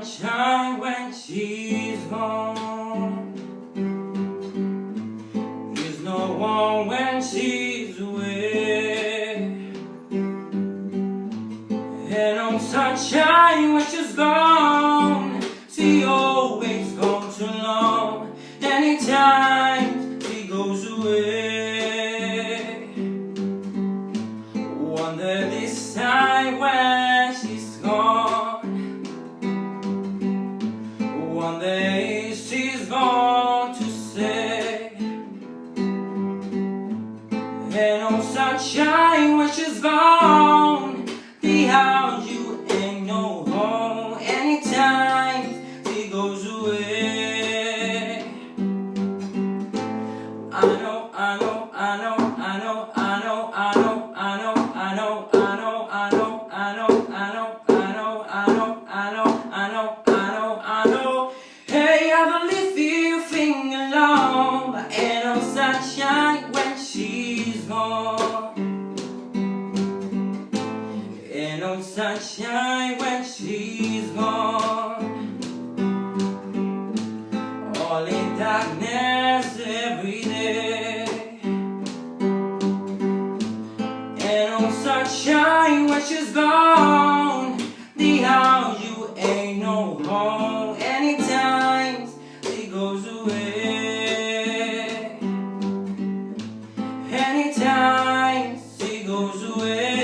sunshine when she's gone. There's no one when she's away. And no sunshine when she's gone. She always gone too long. Anytime she goes away. Wonder this time when she's gone. One day she's going to say, ain't no sunshine when she's gone. The house you ain't no home. Anytime she goes away. I know, I know, I know, I know, I know, I know, I know, I know, I know, I know, I know, I know, I know, I know, I know, I know, I know, I know. Hey, I believe you sing along, but ain't no sunshine when she's gone. Ain't no sunshine when she's gone. All in darkness every day. Ain't no sunshine when she's gone. The house you ain't no home. Anytime she goes away. Anytime she goes away.